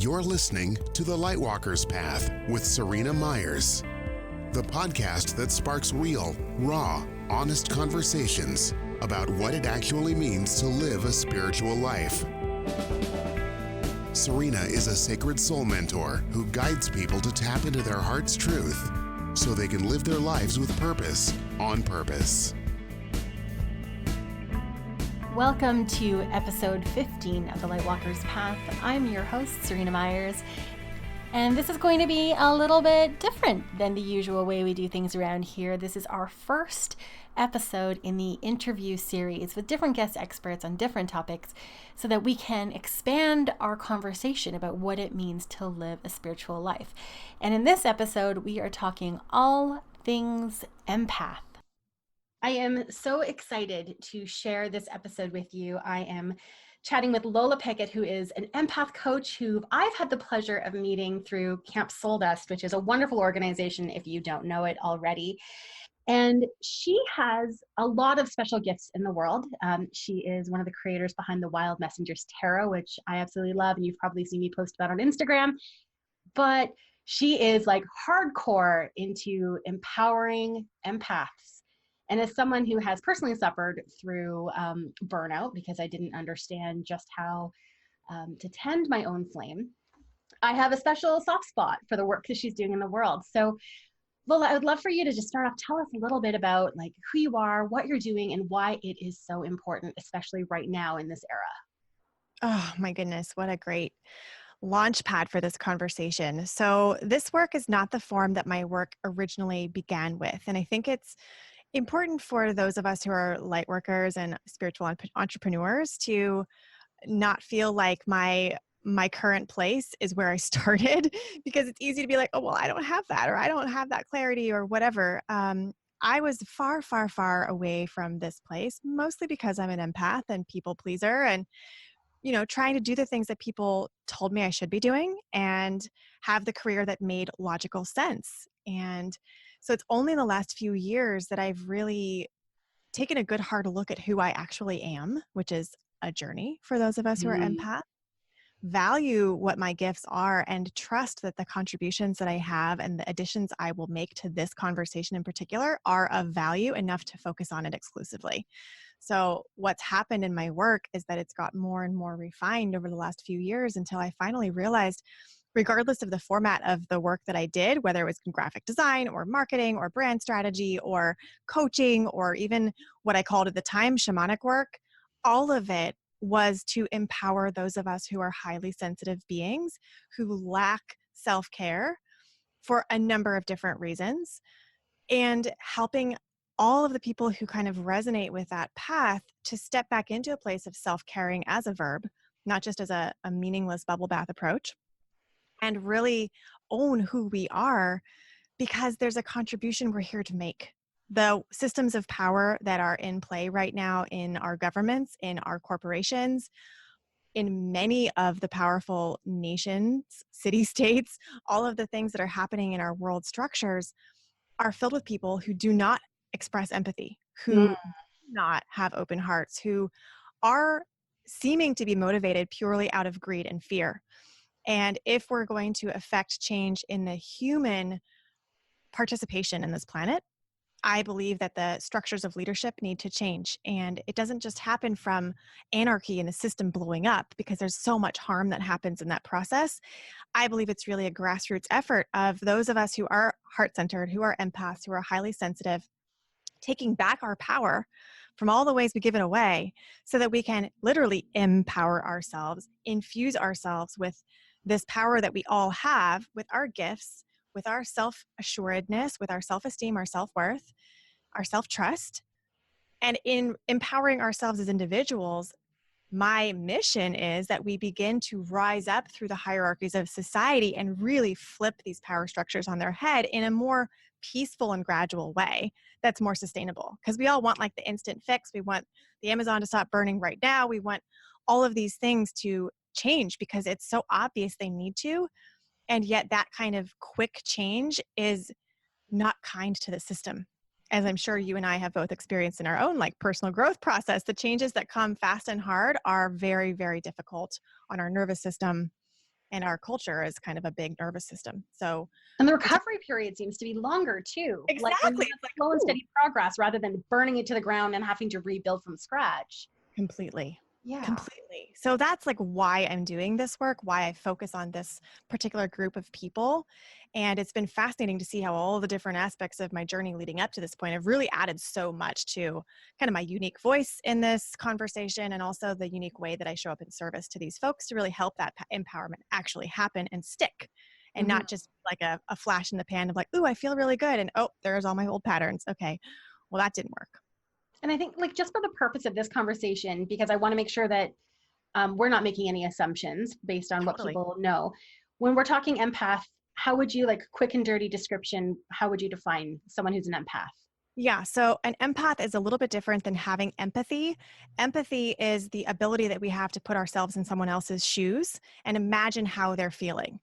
You're listening to The Lightwalker's Path with Seryna Myers, the podcast that sparks real, raw, honest conversations about what it actually means to live a spiritual life. Seryna is a sacred soul mentor who guides people to tap into their heart's truth so they can live their lives with purpose, on purpose. Welcome to episode 15 of The Lightwalker's Path. I'm your host, Seryna Myers, and this is going to be a little bit different than the usual way we do things around here. This is our first episode in the interview series with different guest experts on different topics so that we can expand our conversation about what it means to live a spiritual life. And in this episode, we are talking all things empath. I am so excited to share this episode with you. I am chatting with Lola Pickett, who is an empath coach who I've had the pleasure of meeting through Camp Soul Dust, which is a wonderful organization if you don't know it already. And she has a lot of special gifts in the world. She is one of the creators behind the Wild Messengers Tarot, which I absolutely love, and you've probably seen me post about on Instagram. But she is like hardcore into empowering empaths. And as someone who has personally suffered through burnout, because I didn't understand just how to tend my own flame, I have a special soft spot for the work that she's doing in the world. So Lola, I would love for you to just start off, tell us a little bit about like who you are, what you're doing, and why it is so important, especially right now in this era. Oh my goodness, what a great launch pad for this conversation. So this work is not the form that my work originally began with. And I think it's important for those of us who are light workers and spiritual entrepreneurs to not feel like my current place is where I started, because it's easy to be like, oh, well, I don't have that, or I don't have that clarity or whatever. I was far, far, far away from this place, mostly because I'm an empath and people pleaser and, you know, trying to do the things that people told me I should be doing and have the career that made logical sense. And so it's only in the last few years that I've really taken a good hard look at who I actually am, which is a journey for those of us who are empaths, value what my gifts are, and trust that the contributions that I have and the additions I will make to this conversation in particular are of value enough to focus on it exclusively. So what's happened in my work is that it's got more and more refined over the last few years until I finally realized, regardless of the format of the work that I did, whether it was graphic design or marketing or brand strategy or coaching or even what I called at the time shamanic work, all of it was to empower those of us who are highly sensitive beings who lack self-care for a number of different reasons, and helping all of the people who kind of resonate with that path to step back into a place of self-caring as a verb, not just as a meaningless bubble bath approach, and really own who we are, because there's a contribution we're here to make. The systems of power that are in play right now in our governments, in our corporations, in many of the powerful nations, city-states, all of the things that are happening in our world structures are filled with people who do not express empathy, who do not have open hearts, who are seeming to be motivated purely out of greed and fear. And if we're going to affect change in the human participation in this planet, I believe that the structures of leadership need to change. And it doesn't just happen from anarchy and the system blowing up, because there's so much harm that happens in that process. I believe it's really a grassroots effort of those of us who are heart-centered, who are empaths, who are highly sensitive, taking back our power from all the ways we give it away so that we can literally empower ourselves, infuse ourselves with this power that we all have, with our gifts, with our self-assuredness, with our self-esteem, our self-worth, our self-trust. And in empowering ourselves as individuals, my mission is that we begin to rise up through the hierarchies of society and really flip these power structures on their head in a more peaceful and gradual way that's more sustainable. Because we all want like the instant fix. We want the Amazon to stop burning right now. We want all of these things to change because it's so obvious they need to. And yet that kind of quick change is not kind to the system. As I'm sure you and I have both experienced in our own like personal growth process, the changes that come fast and hard are very, very difficult on our nervous system, And our culture is kind of a big nervous system. So, And the recovery period seems to be longer too. Like when you exactly. have It's like, slow and ooh, steady progress rather than burning it to the ground and having to rebuild from scratch. completely. Yeah. Completely. So that's like why I'm doing this work, why I focus on this particular group of people. And it's been fascinating to see how all the different aspects of my journey leading up to this point have really added so much to kind of my unique voice in this conversation, and also the unique way that I show up in service to these folks to really help that empowerment actually happen and stick, and Mhm. not just like a flash in the pan of like, ooh, I feel really good. And oh, there's all my old patterns. Okay, well, that didn't work. And I think like just for the purpose of this conversation, because I want to make sure that we're not making any assumptions based on what Totally. people know. When we're talking empath, how would you, like, quick and dirty description, how would you define someone who's an empath? Yeah, so an empath is a little bit different than having empathy. Empathy is the ability that we have to put ourselves in someone else's shoes and imagine how they're feeling.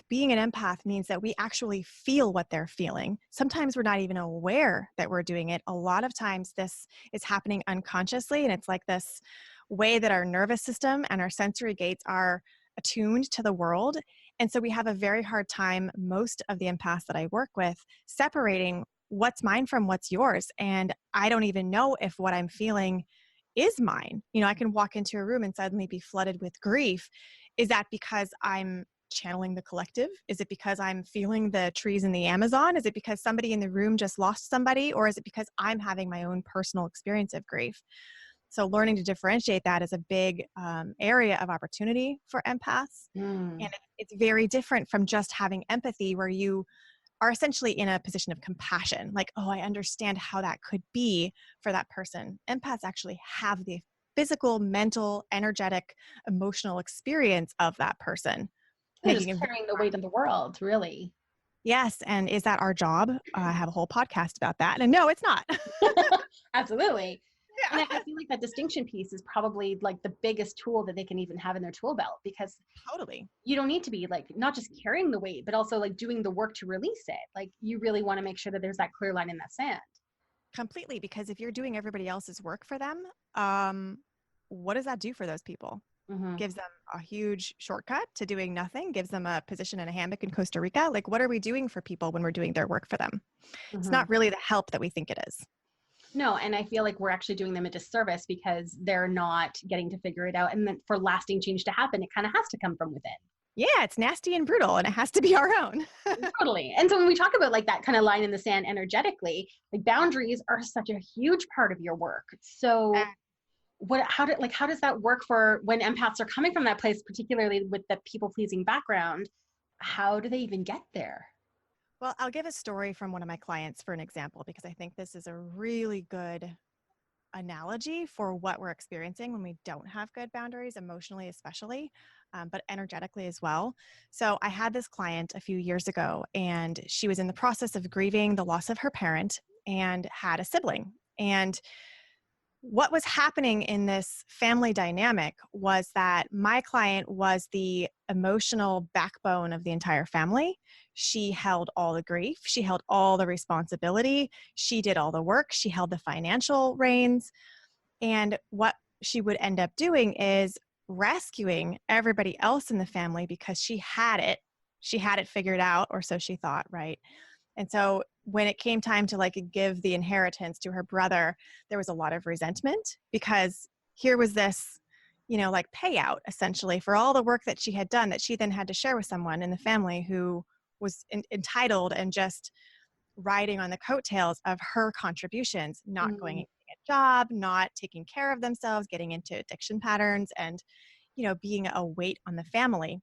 Being an empath means that we actually feel what they're feeling. Sometimes we're not even aware that we're doing it. A lot of times this is happening unconsciously, and it's like this way that our nervous system and our sensory gates are attuned to the world. And so we have a very hard time, most of the empaths that I work with, separating what's mine from what's yours. And I don't even know if what I'm feeling is mine. You know, I can walk into a room and suddenly be flooded with grief. Is that because I'm channeling the collective? Is it because I'm feeling the trees in the Amazon? Is it because somebody in the room just lost somebody? Or is it because I'm having my own personal experience of grief? So learning to differentiate that is a big area of opportunity for empaths. Mm. And it's very different from just having empathy, where you are essentially in a position of compassion. Like, oh, I understand how that could be for that person. Empaths actually have the physical, mental, energetic, emotional experience of that person. They're Making just it carrying the weight of the world, really. Yes, and is that our job? I have a whole podcast about that. And no, it's not. Absolutely. And Yeah, I feel like that distinction piece is probably like the biggest tool that they can even have in their tool belt, because totally. you don't need to be like not just carrying the weight, but also like doing the work to release it. Like you really want to make sure that there's that clear line in that sand. Completely. Because if you're doing everybody else's work for them, what does that do for those people? Mm-hmm. Gives them a huge shortcut to doing nothing, gives them a position in a hammock in Costa Rica. Like, what are we doing for people when we're doing their work for them? It's Mm-hmm. not really the help that we think it is. No, and I feel like we're actually doing them a disservice because they're not getting to figure it out. And then for lasting change to happen, it kind of has to come from within. Yeah, it's nasty and brutal, and it has to be our own. Totally. And so when we talk about like that kind of line in the sand energetically, like boundaries are such a huge part of your work. So how does that work for when empaths are coming from that place, particularly with the people pleasing background? How do they even get there? Well, I'll give a story from one of my clients for an example, because I think this is a really good analogy for what we're experiencing when we don't have good boundaries, emotionally especially, but energetically as well. So I had this client a few years ago, and she was in the process of grieving the loss of her parent and had a sibling. And what was happening in this family dynamic was that my client was the emotional backbone of the entire family. She held all the grief, she held all the responsibility, she did all the work, she held the financial reins. And what she would end up doing is rescuing everybody else in the family because she had it. She had it figured out, or so she thought, right? And so when it came time to like give the inheritance to her brother, there was a lot of resentment, because here was this, you know, like payout essentially for all the work that she had done, that she then had to share with someone in the family who was entitled and just riding on the coattails of her contributions, not going Mm. and getting a job, not taking care of themselves, getting into addiction patterns, and, you know, being a weight on the family.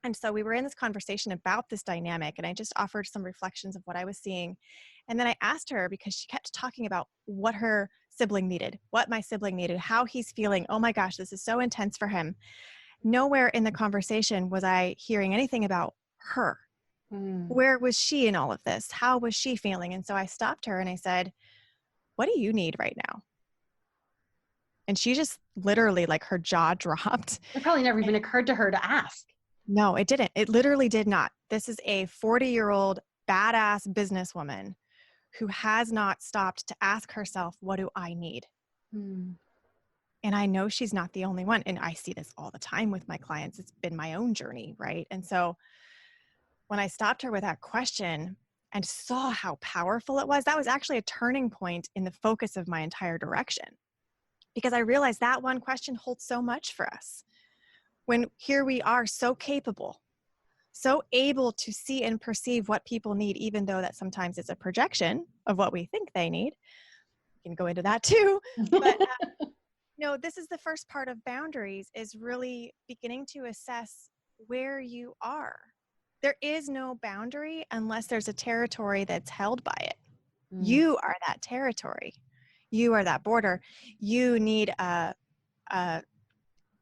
And so we were in this conversation about this dynamic, and I just offered some reflections of what I was seeing. And then I asked her, because she kept talking about what her sibling needed, what my sibling needed, how he's feeling. Oh my gosh, this is so intense for him. Nowhere in the conversation was I hearing anything about her. Mm. Where was she in all of this? How was she feeling? And so I stopped her and I said, what do you need right now? And she just literally, like, her jaw dropped. It probably never even occurred to her to ask. No, it didn't. It literally did not. This is a 40-year-old badass businesswoman who has not stopped to ask herself, what do I need? Mm. And I know she's not the only one. And I see this all the time with my clients. It's been my own journey, right? And so when I stopped her with that question and saw how powerful it was, that was actually a turning point in the focus of my entire direction. Because I realized that one question holds so much for us. When here we are, so capable, so able to see and perceive what people need, even though that sometimes it's a projection of what we think they need. We can go into that too. But this is the first part of boundaries, is really beginning to assess where you are. There is no boundary unless there's a territory that's held by it. You are that territory. You are that border. You need a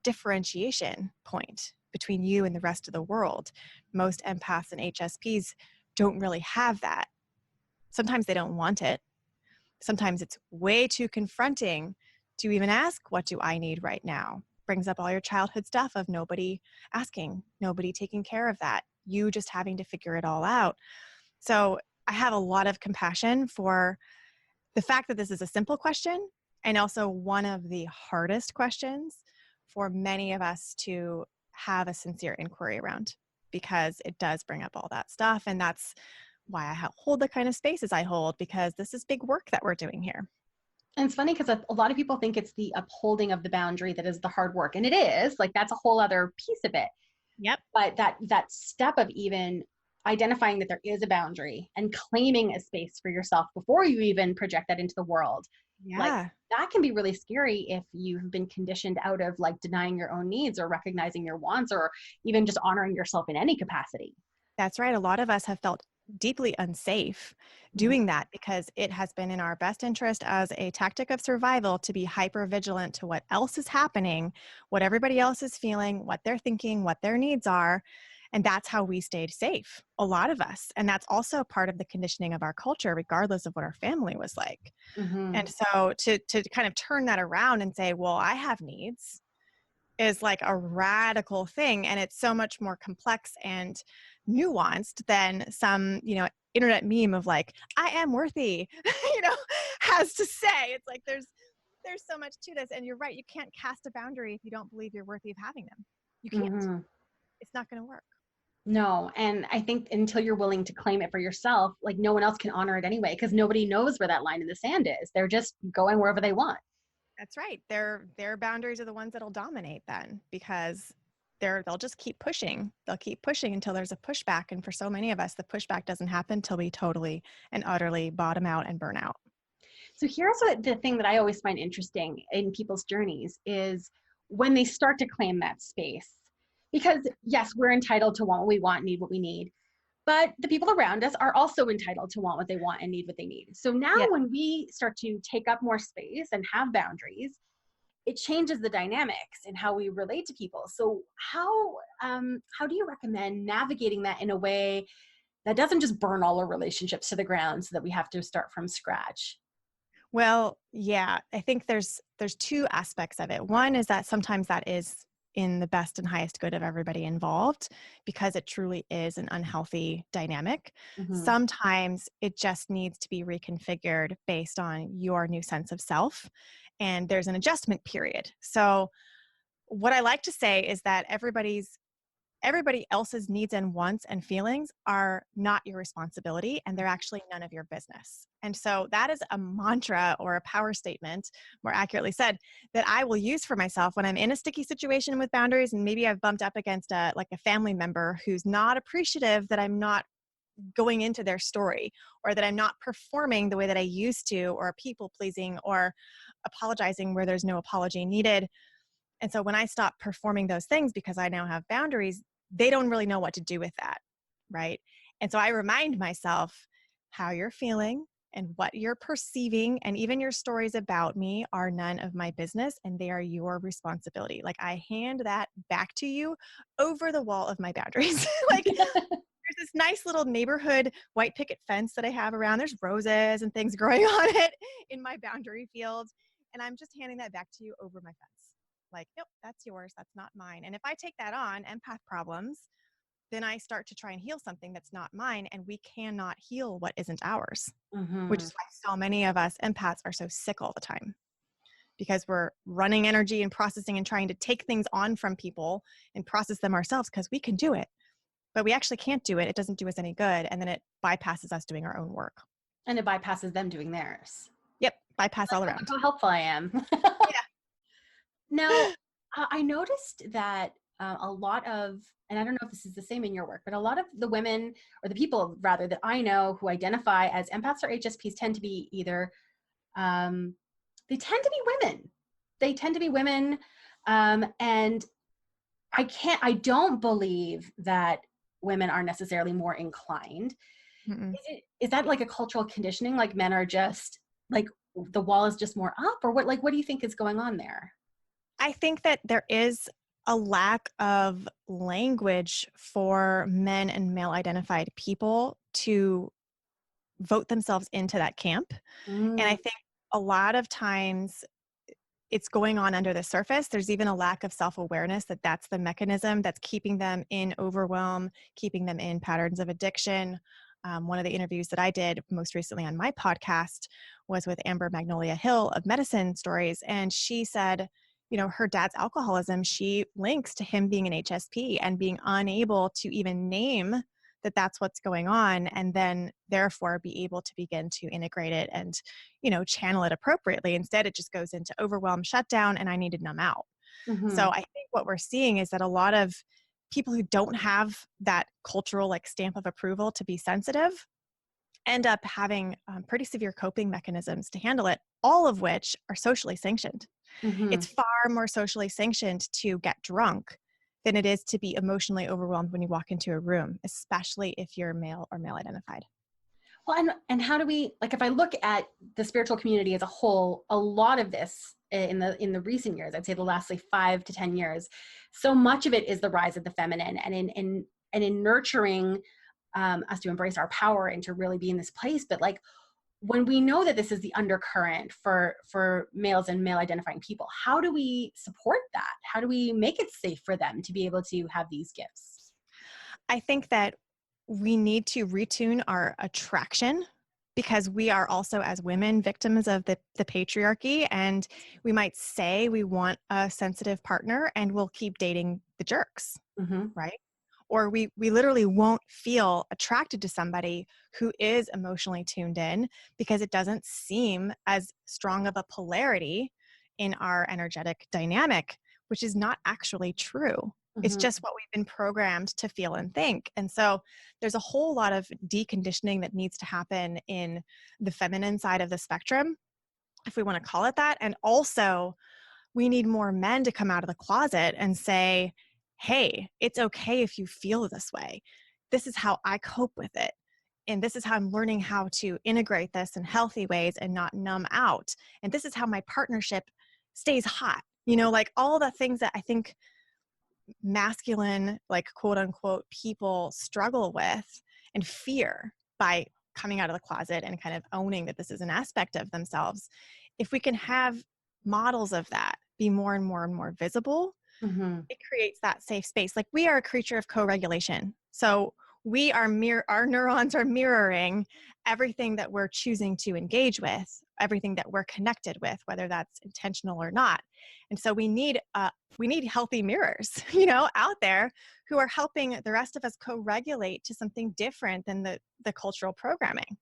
differentiation point between you and the rest of the world. Most empaths and HSPs don't really have that. Sometimes they don't want it. Sometimes it's way too confronting to even ask, what do I need right now? Brings up all your childhood stuff of nobody asking, nobody taking care of that, you just having to figure it all out. So I have a lot of compassion for the fact that this is a simple question, and also one of the hardest questions for many of us to have a sincere inquiry around, because it does bring up all that stuff. And that's why I hold the kind of spaces I hold, because this is big work that we're doing here. And it's funny because a lot of people think it's the upholding of the boundary that is the hard work. And it is, like, that's a whole other piece of it. Yep. But that step of even identifying that there is a boundary and claiming a space for yourself before you even project that into the world. Yeah. Like, that can be really scary if you've been conditioned out of, like, denying your own needs or recognizing your wants, or even just honoring yourself in any capacity. That's right. A lot of us have felt deeply unsafe doing that, because it has been in our best interest as a tactic of survival to be hyper vigilant to what else is happening, what everybody else is feeling, what they're thinking, what their needs are. And that's how we stayed safe, a lot of us. And that's also part of the conditioning of our culture, regardless of what our family was like. And so to kind of turn that around and say, well, I have needs, is like a radical thing. And it's so much more complex and nuanced than some, internet meme of like, I am worthy, has to say. It's like, there's so much to this. And you're right. You can't cast a boundary if you don't believe you're worthy of having them. You can't. It's not going to work. No. And I think until you're willing to claim it for yourself, like, no one else can honor it anyway, because nobody knows where that line in the sand is. They're just going wherever they want. That's right. Their boundaries are the ones that'll dominate then, because they'll just keep pushing. They'll keep pushing until there's a pushback. And for so many of us, the pushback doesn't happen until we totally and utterly bottom out and burn out. So here's the thing that I always find interesting in people's journeys is when they start to claim that space. Because yes, we're entitled to want what we want, need what we need. But the people around us are also entitled to want what they want and need what they need. So now when we start to take up more space and have boundaries, it changes the dynamics in how we relate to people. So how do you recommend navigating that in a way that doesn't just burn all our relationships to the ground so that we have to start from scratch? Well, yeah, I think there's two aspects of it. One is that sometimes that is in the best and highest good of everybody involved, because it truly is an unhealthy dynamic. Sometimes it just needs to be reconfigured based on your new sense of self, and there's an adjustment period. So what I like to say is that everybody else's needs and wants and feelings are not your responsibility, and they're actually none of your business. And so that is a mantra, or a power statement, more accurately said, that I will use for myself when I'm in a sticky situation with boundaries, and maybe I've bumped up against a family member who's not appreciative that I'm not going into their story, or that I'm not performing the way that I used to, or people pleasing, or apologizing where there's no apology needed. And so when I stop performing those things because I now have boundaries, they don't really know what to do with that, right? And so I remind myself how you're feeling and what you're perceiving, and even your stories about me are none of my business, and they are your responsibility. Like, I hand that back to you over the wall of my boundaries. Like, there's this nice little neighborhood white picket fence that I have around. There's roses and things growing on it in my boundary field. And I'm just handing that back to you over my fence. Like, nope, that's yours. That's not mine. And if I take that on, empath problems, then I start to try and heal something that's not mine. And we cannot heal what isn't ours, which is why so many of us empaths are so sick all the time, because we're running energy and processing and trying to take things on from people and process them ourselves because we can do it. But we actually can't do it. It doesn't do us any good. And then it bypasses us doing our own work. And it bypasses them doing theirs. Yep. Bypass all around. How helpful I am. Yeah. Now, I noticed that a lot of, and I don't know if this is the same in your work, but a lot of the women, or the people rather, that I know who identify as empaths or HSPs tend to be either, they tend to be women. They tend to be women. And I don't believe that women are necessarily more inclined. Mm-mm. Is that like a cultural conditioning? Like men are just like, the wall is just more up, or what do you think is going on there? I think that there is a lack of language for men and male identified people to vote themselves into that camp. And I think a lot of times it's going on under the surface. There's even a lack of self-awareness that that's the mechanism that's keeping them in overwhelm, keeping them in patterns of addiction. One of the interviews that I did most recently on my podcast was with Amber Magnolia Hill of Medicine Stories. And she said, her dad's alcoholism, she links to him being an HSP and being unable to even name that that's what's going on, and then therefore be able to begin to integrate it and, channel it appropriately. Instead, it just goes into overwhelm, shutdown, and I need to numb out. Mm-hmm. So I think what we're seeing is that a lot of people who don't have that cultural stamp of approval to be sensitive end up having pretty severe coping mechanisms to handle it, all of which are socially sanctioned. Mm-hmm. It's far more socially sanctioned to get drunk than it is to be emotionally overwhelmed when you walk into a room, especially if you're male or male identified. Well, and how do we, if I look at the spiritual community as a whole, a lot of this in the recent years, I'd say the last 5 to 10 years, so much of it is the rise of the feminine, and in nurturing us to embrace our power and to really be in this place. But when we know that this is the undercurrent for males and male identifying people, how do we support that? How do we make it safe for them to be able to have these gifts? I think that we need to retune our attraction, because we are also, as women, victims of the patriarchy. And we might say we want a sensitive partner and we'll keep dating the jerks, Mm-hmm. right? Or we literally won't feel attracted to somebody who is emotionally tuned in, because it doesn't seem as strong of a polarity in our energetic dynamic, which is not actually true. Mm-hmm. It's just what we've been programmed to feel and think. And so there's a whole lot of deconditioning that needs to happen in the feminine side of the spectrum, if we want to call it that. And also, we need more men to come out of the closet and say, hey, it's okay if you feel this way. This is how I cope with it. And this is how I'm learning how to integrate this in healthy ways and not numb out. And this is how my partnership stays hot. All the things that I think masculine, quote unquote, people struggle with and fear by coming out of the closet and kind of owning that this is an aspect of themselves. If we can have models of that be more and more and more visible, mm-hmm. it creates that safe space. We are a creature of co-regulation. So we are our neurons are mirroring everything that we're choosing to engage with, everything that we're connected with, whether that's intentional or not. And so we need healthy mirrors, out there who are helping the rest of us co-regulate to something different than the cultural programming.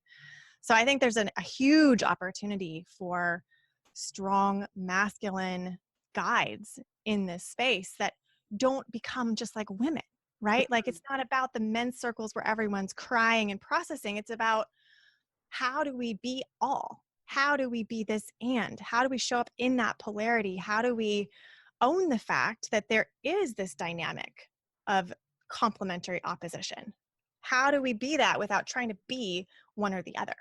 So I think there's a huge opportunity for strong masculine guides in this space that don't become just like women, right? It's not about the men's circles where everyone's crying and processing. It's about, how do we be all? How do we be this and? How do we show up in that polarity? How do we own the fact that there is this dynamic of complementary opposition? How do we be that without trying to be one or the other?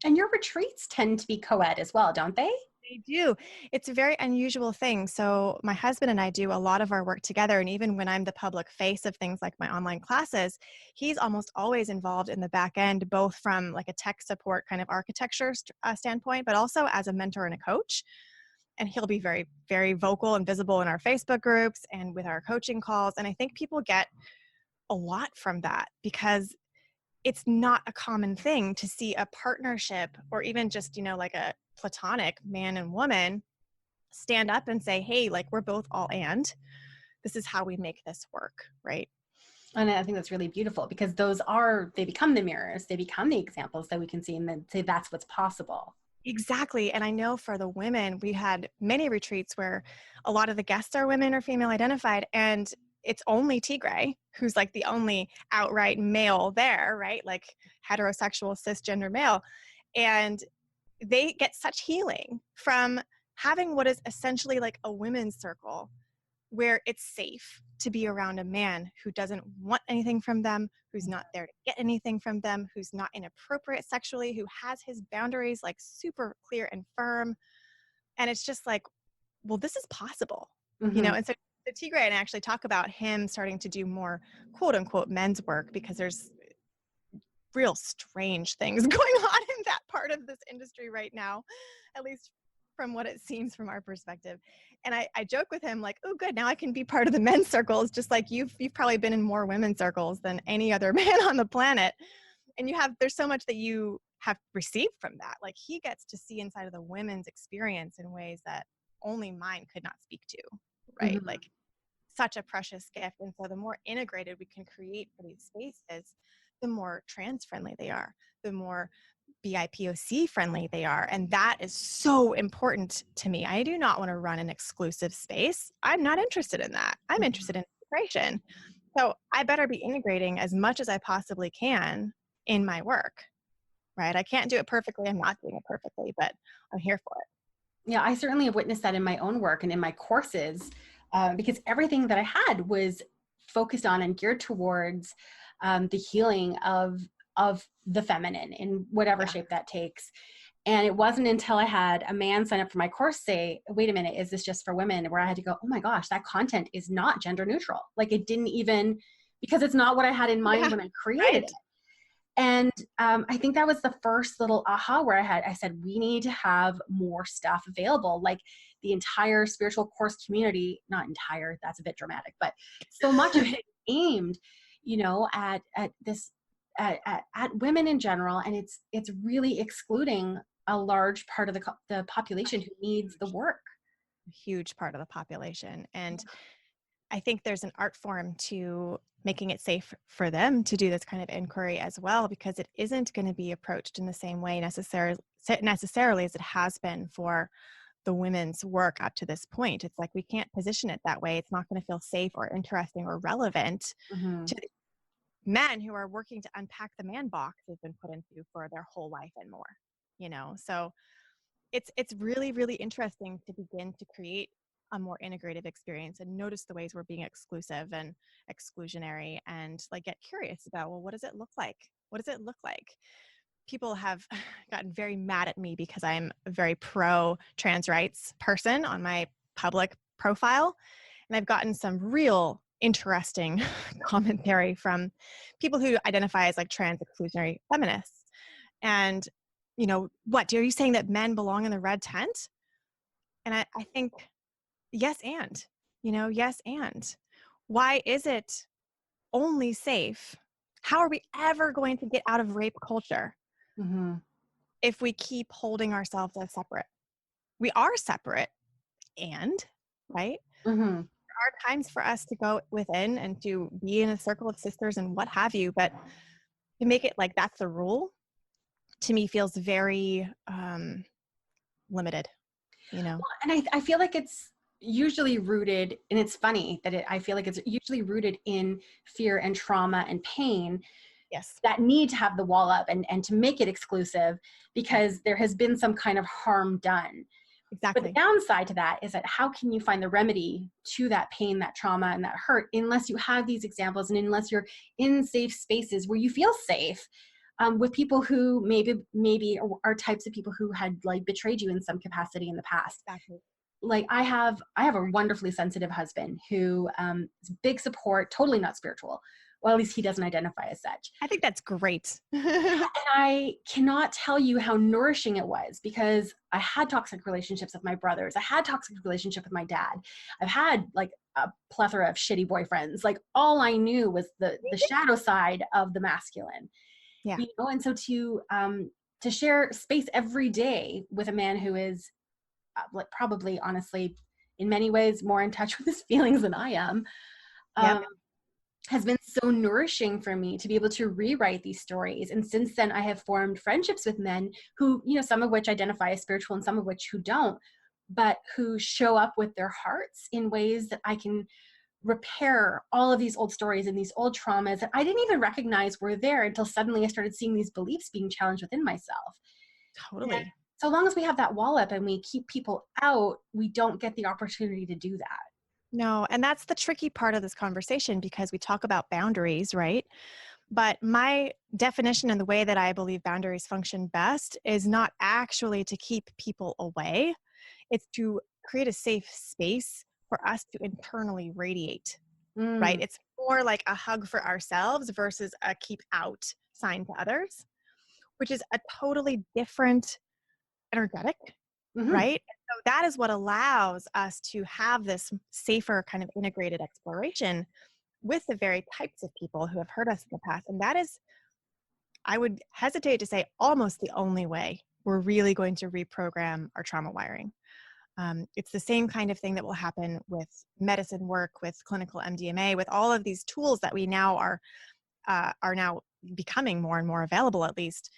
And your retreats tend to be co-ed as well, don't they? They do. It's a very unusual thing. So my husband and I do a lot of our work together. And even when I'm the public face of things like my online classes, he's almost always involved in the back end, both from a tech support kind of architecture standpoint, but also as a mentor and a coach. And he'll be very, very vocal and visible in our Facebook groups and with our coaching calls. And I think people get a lot from that, because it's not a common thing to see a partnership, or even just, a platonic man and woman, stand up and say, hey, like we're both all and this is how we make this work, right? And I think that's really beautiful because they become the mirrors, they become the examples that we can see and then say that's what's possible. Exactly. And I know for the women, we had many retreats where a lot of the guests are women or female identified, and it's only Tigray who's like the only outright male there, right? Like heterosexual cisgender male. And they get such healing from having what is essentially like a women's circle where it's safe to be around a man who doesn't want anything from them, who's not there to get anything from them, who's not inappropriate sexually, who has his boundaries like super clear and firm. And it's just like, well, this is possible, you know? And so the Tigray and I actually talk about him starting to do more quote unquote men's work because there's real strange things going on in that part of this industry right now, at least from what it seems from our perspective. And I joke with him like, oh, good, now I can be part of the men's circles, just like you've probably been in more women's circles than any other man on the planet. And there's so much that you have received from that. Like he gets to see inside of the women's experience in ways that only mine could not speak to, right? Like such a precious gift. And so the more integrated we can create for these spaces, the more trans friendly they are, the more BIPOC friendly they are. And that is so important to me. I do not want to run an exclusive space. I'm not interested in that. I'm interested in integration. So I better be integrating as much as I possibly can in my work, right? I can't do it perfectly. I'm not doing it perfectly, but I'm here for it. Yeah, I certainly have witnessed that in my own work and in my courses, because everything that I had was focused on and geared towards the healing of the feminine in whatever shape that takes. And it wasn't until I had a man sign up for my course say, wait a minute, is this just for women? Where I had to go, oh my gosh, that content is not gender neutral. Like it didn't even, because it's not what I had in mind when I created it. And I think that was the first little aha where I said, we need to have more stuff available. Like the entire spiritual course community, not entire, that's a bit dramatic, but so much of it aimed, you know, at women in general. And it's really excluding a large part of the population who needs the work. A huge part of the population. And I think there's an art form to making it safe for them to do this kind of inquiry as well, because it isn't going to be approached in the same way necessarily as it has been for the women's work up to this point. It's like we can't position it that way. It's not going to feel safe or interesting or relevant to the men who are working to unpack the man box they've been put into for their whole life and more, you know? So it's really, really interesting to begin to create a more integrative experience and notice the ways we're being exclusive and exclusionary and like get curious about, well, what does it look like? What does it look like? People have gotten very mad at me because I'm a very pro trans rights person on my public profile. And I've gotten some real interesting commentary from people who identify as like trans exclusionary feminists. And, you know, are you saying that men belong in the red tent? And I think, yes, and, you know, yes, and. Why is it only safe? How are we ever going to get out of rape culture if we keep holding ourselves as separate? We are separate, and, right? There are times for us to go within and to be in a circle of sisters and what have you, but to make it like that's the rule, to me feels very limited, you know? Well, and I feel like it's usually rooted, and it's funny that I feel like it's usually rooted in fear and trauma and pain. Yes. That need to have the wall up and to make it exclusive because there has been some kind of harm done. Exactly. But the downside to that is that how can you find the remedy to that pain, that trauma, and that hurt unless you have these examples and unless you're in safe spaces where you feel safe with people who maybe are types of people who had like betrayed you in some capacity in the past. Exactly. Like I have a wonderfully sensitive husband who is big support, totally not spiritual. Well, at least he doesn't identify as such. I think that's great. And I cannot tell you how nourishing it was because I had toxic relationships with my brothers. I had toxic relationship with my dad. I've had like a plethora of shitty boyfriends. Like all I knew was the shadow side of the masculine. Yeah. You know, and so to share space every day with a man who is like probably honestly in many ways more in touch with his feelings than I am, Yep. has been so nourishing for me to be able to rewrite these stories. And since then, I have formed friendships with men who, some of which identify as spiritual and some of which who don't, but who show up with their hearts in ways that I can repair all of these old stories and these old traumas that I didn't even recognize were there until suddenly I started seeing these beliefs being challenged within myself. Totally. And so long as we have that wall up and we keep people out, we don't get the opportunity to do that. No, and that's the tricky part of this conversation because we talk about boundaries, right? But my definition and the way that I believe boundaries function best is not actually to keep people away. It's to create a safe space for us to internally radiate, right? It's more like a hug for ourselves versus a keep out sign to others, which is a totally different energetic, right? So that is what allows us to have this safer kind of integrated exploration with the very types of people who have hurt us in the past. And that is, I would hesitate to say, almost the only way we're really going to reprogram our trauma wiring. It's the same kind of thing that will happen with medicine work, with clinical MDMA, with all of these tools that we now are now becoming more and more available, at least.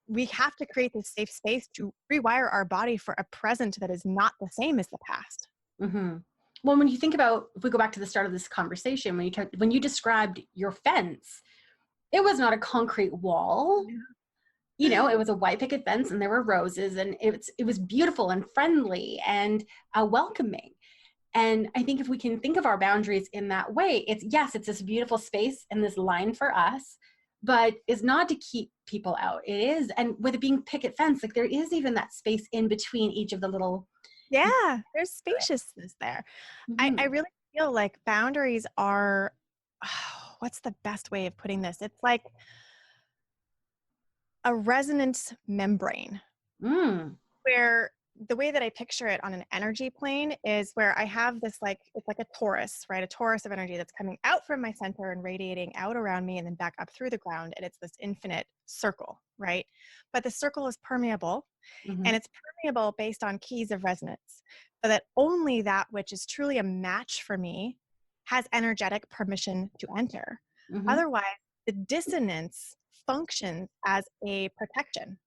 We have to create this safe space to rewire our body for a present that is not the same as the past. Well, when you think about, if we go back to the start of this conversation, when you described your fence, it was not a concrete wall. It was a white picket fence and there were roses and it was beautiful and friendly and welcoming. And I think if we can think of our boundaries in that way, it's this beautiful space and this line for us, but it's not to keep people out. It is, and with it being picket fence, like there is even that space in between each of the little. Yeah, there's spaciousness there. I really feel like boundaries are, what's the best way of putting this? It's like a resonance membrane where the way that I picture it on an energy plane is where I have this, it's like a torus, right? A torus of energy that's coming out from my center and radiating out around me and then back up through the ground. And it's this infinite circle, right? But the circle is permeable and it's permeable based on keys of resonance, so that only that which is truly a match for me has energetic permission to enter. Otherwise, the dissonance functions as a protection.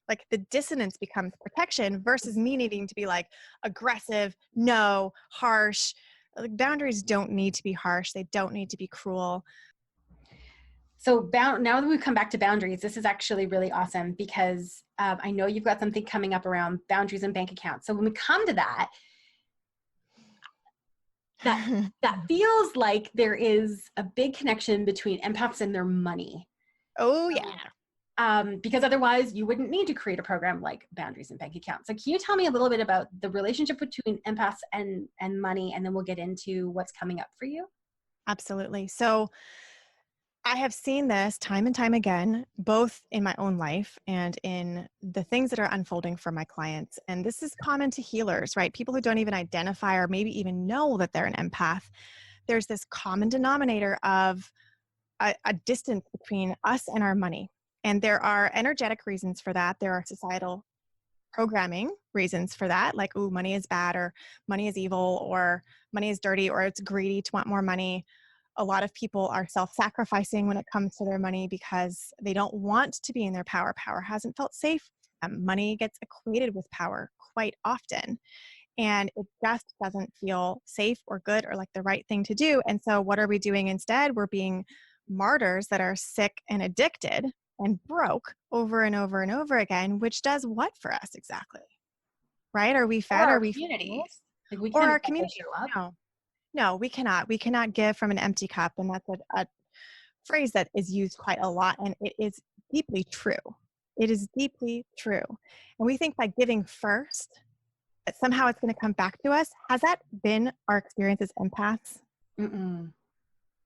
Like the dissonance becomes protection versus me needing to be like aggressive, no, harsh. Like boundaries don't need to be harsh. They don't need to be cruel. So now that we've come back to boundaries, this is actually really awesome because I know you've got something coming up around boundaries and bank accounts. So when we come to that feels like there is a big connection between empaths and their money. Oh, yeah. Because otherwise you wouldn't need to create a program like boundaries and bank accounts. So can you tell me a little bit about the relationship between empaths and money, and then we'll get into what's coming up for you? Absolutely. So I have seen this time and time again, both in my own life and in the things that are unfolding for my clients. And this is common to healers, right? People who don't even identify or maybe even know that they're an empath. There's this common denominator of a distance between us and our money. And there are energetic reasons for that. There are societal programming reasons for that, like, ooh, money is bad, or money is evil, or money is dirty, or it's greedy to want more money. A lot of people are self-sacrificing when it comes to their money because they don't want to be in their power. Power hasn't felt safe. Money gets equated with power quite often. And it just doesn't feel safe or good or like the right thing to do. And so what are we doing instead? We're being martyrs that are sick and addicted and broke over and over and over again, which does what for us exactly? Right? Are we fed? Are we communities? Like we or can't our community? No, we cannot. We cannot give from an empty cup. And that's a phrase that is used quite a lot. And it is deeply true. It is deeply true. And we think by giving first, that somehow it's going to come back to us. Has that been our experience as empaths?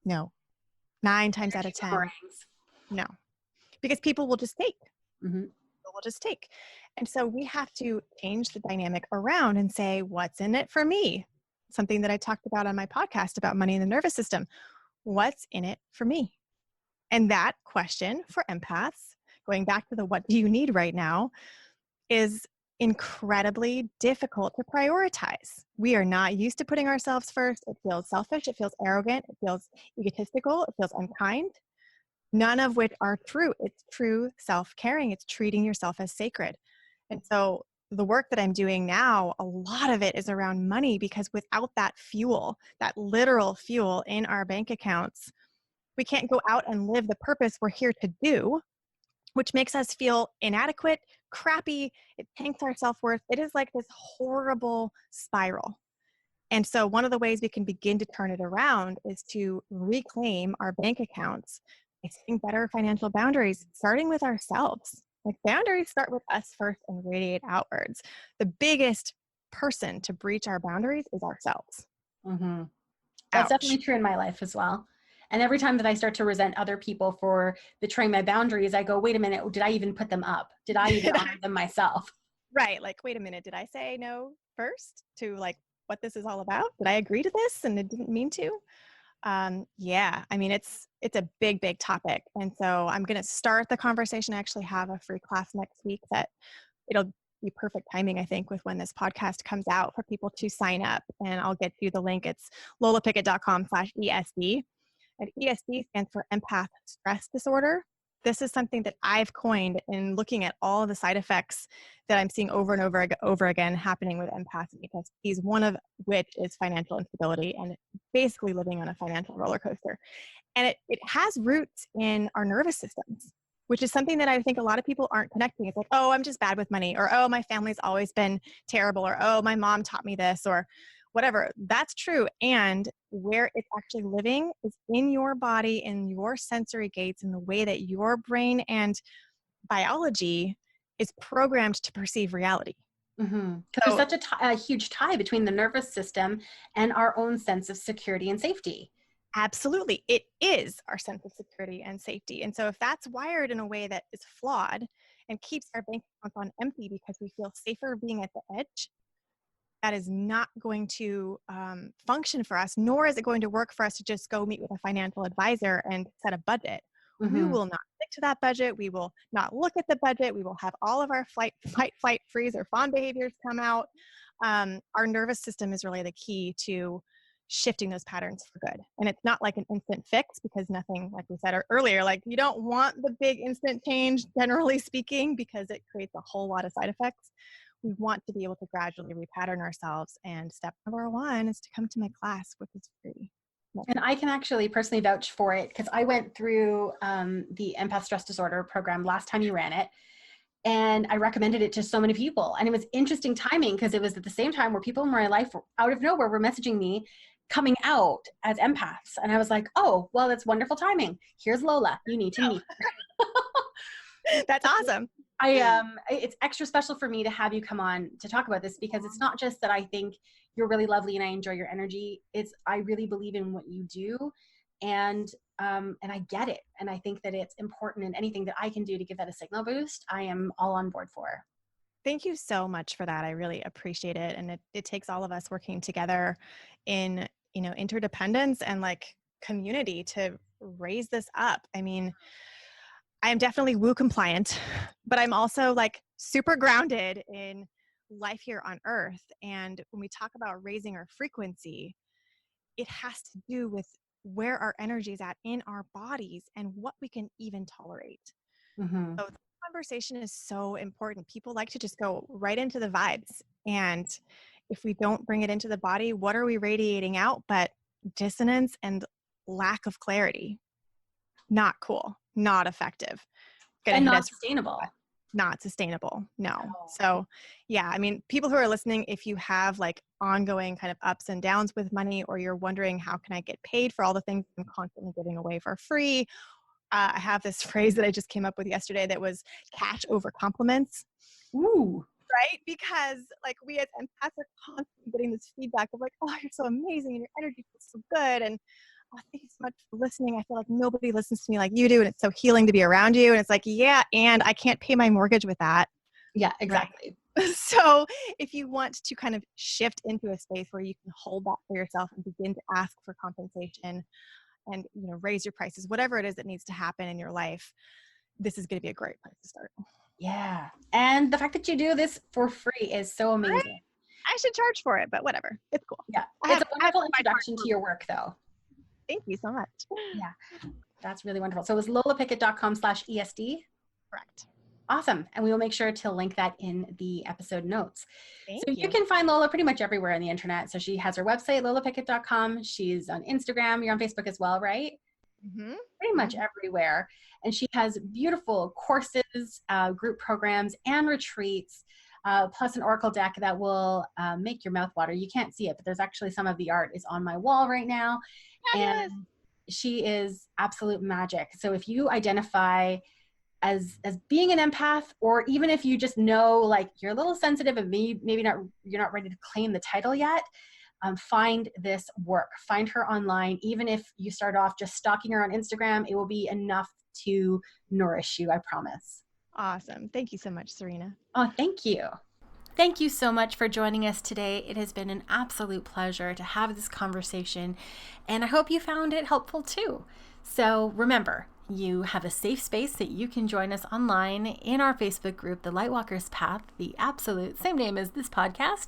No. 9 times out of 10. No. Because people will just take. People will just take. And so we have to change the dynamic around and say, what's in it for me? Something that I talked about on my podcast about money in the nervous system. What's in it for me? And that question for empaths, going back to the what do you need right now, is incredibly difficult to prioritize. We are not used to putting ourselves first. It feels selfish. It feels arrogant. It feels egotistical. It feels unkind. None of which are true. It's true self-caring. It's treating yourself as sacred. And so the work that I'm doing now, a lot of it is around money, because without that fuel, that literal fuel in our bank accounts, we can't go out and live the purpose we're here to do, which makes us feel inadequate, crappy. It tanks our self-worth. It is like this horrible spiral. And so one of the ways we can begin to turn it around is to reclaim our bank accounts by setting better financial boundaries, starting with ourselves. Like, boundaries start with us first and radiate outwards. The biggest person to breach our boundaries is ourselves. Mm-hmm. That's definitely true in my life as well. And every time that I start to resent other people for betraying my boundaries, I go, wait a minute, did I even put them up? Did I even honor them myself? Right. Like, wait a minute, did I say no first to like what this is all about? Did I agree to this and it didn't mean to? Yeah, I mean, it's a big, big topic. And so I'm going to start the conversation. I actually have a free class next week that it'll be perfect timing, I think, with when this podcast comes out for people to sign up. And I'll get you the link. It's lolapickett.com/ESD. And ESD stands for Empath Stress Disorder. This is something that I've coined in looking at all of the side effects that I'm seeing over and over again happening with empaths and ESDs, one of which is financial instability and basically living on a financial roller coaster. And it has roots in our nervous systems, which is something that I think a lot of people aren't connecting. It's like, oh, I'm just bad with money, or oh, my family's always been terrible, or oh, my mom taught me this, or whatever. That's true. And where it's actually living is in your body, in your sensory gates, in the way that your brain and biology is programmed to perceive reality. Mm-hmm. There's such a huge tie between the nervous system and our own sense of security and safety. Absolutely. It is our sense of security and safety. And so if that's wired in a way that is flawed and keeps our bank accounts on empty because we feel safer being at the edge, that is not going to function for us, nor is it going to work for us to just go meet with a financial advisor and set a budget. Mm-hmm. We will not stick to that budget. We will not look at the budget. We will have all of our fight, flight, freeze, or fawn behaviors come out. Our nervous system is really the key to shifting those patterns for good. And it's not like an instant fix, because nothing, like we said earlier, like, you don't want the big instant change, generally speaking, because it creates a whole lot of side effects. We want to be able to gradually repattern ourselves. And step number one is to come to my class, which is free. And I can actually personally vouch for it, because I went through the Empath Stress Disorder program last time you ran it. And I recommended it to so many people. And it was interesting timing, because it was at the same time where people in my life out of nowhere were messaging me coming out as empaths. And I was like, oh, well, that's wonderful timing. Here's Lola. You need to meet her. That's awesome. It's extra special for me to have you come on to talk about this, because it's not just that I think you're really lovely and I enjoy your energy. It's, I really believe in what you do, and I get it. And I think that it's important, and anything that I can do to give that a signal boost, I am all on board for. Thank you so much for that. I really appreciate it. And it takes all of us working together in, interdependence and like community to raise this up. I mean, I am definitely woo compliant, but I'm also like super grounded in life here on earth. And when we talk about raising our frequency, it has to do with where our energy is at in our bodies and what we can even tolerate. Mm-hmm. So the conversation is so important. People like to just go right into the vibes. And if we don't bring it into the body, what are we radiating out but dissonance and lack of clarity? Not cool, not effective. And not sustainable. Not sustainable. No. So yeah, I mean, people who are listening, if you have like ongoing kind of ups and downs with money, or you're wondering how can I get paid for all the things I'm constantly giving away for free, I have this phrase that I just came up with yesterday that was cash over compliments. Ooh. Right? Because like we as empaths are constantly getting this feedback of like, oh, you're so amazing and your energy feels so good. And oh, thank you so much for listening. I feel like nobody listens to me like you do. And it's so healing to be around you. And it's like, yeah, and I can't pay my mortgage with that. Yeah, exactly. Right? So if you want to kind of shift into a space where you can hold that for yourself and begin to ask for compensation and, raise your prices, whatever it is that needs to happen in your life, this is going to be a great place to start. Yeah. And the fact that you do this for free is so Right? amazing. I should charge for it, but whatever. It's cool. Yeah. I It's have a wonderful my introduction part. to your work, though. Thank you so much. Yeah. That's really wonderful. So it was lolapickett.com/ESD. Correct. Awesome. And we will make sure to link that in the episode notes. Thank So you can find Lola pretty much everywhere on the internet. So she has her website, lolapickett.com. She's on Instagram. You're on Facebook as well, right? Mm-hmm. Pretty much everywhere. And she has beautiful courses, group programs, and retreats, plus an oracle deck that will make your mouth water. You can't see it, but there's actually some of the art is on my wall right now. Fabulous. And she is absolute magic. So if you identify as being an empath, or even if you just know like you're a little sensitive and maybe not, you're not ready to claim the title yet, find this work. Find her online. Even if you start off just stalking her on Instagram, it will be enough to nourish you, I promise. Awesome. Thank you so much, Seryna. Oh, thank you. Thank you so much for joining us today. It has been an absolute pleasure to have this conversation, and I hope you found it helpful too. So remember, you have a safe space that you can join us online in our Facebook group, The Lightwalker's Path, the absolute same name as this podcast.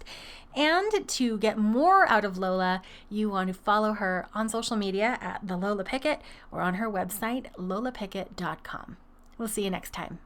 And to get more out of Lola, you want to follow her on social media at the Lola Pickett or on her website, lolapickett.com. We'll see you next time.